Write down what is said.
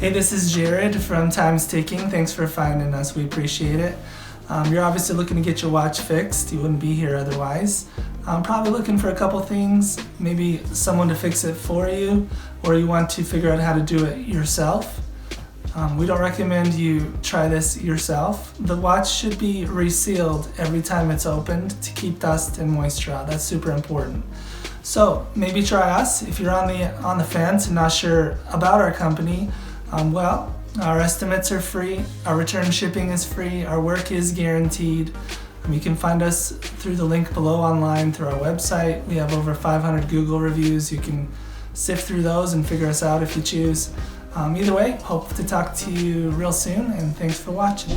Hey, this is Jared from Time's Ticking. Thanks for finding us. We appreciate it. You're obviously looking to get your watch fixed. You wouldn't be here otherwise. Probably looking for a couple things, maybe someone to fix it for you, or you want to figure out how to do it yourself. We don't recommend you try this yourself. The watch should be resealed every time it's opened to keep dust and moisture out. That's super important. So maybe try us. If you're on the fence and not sure about our company, our estimates are free, our return shipping is free, our work is guaranteed. You can find us through the link below online through our website. We have over 500 Google reviews. You can sift through those and figure us out if you choose. Either way, hope to talk to you real soon, and thanks for watching.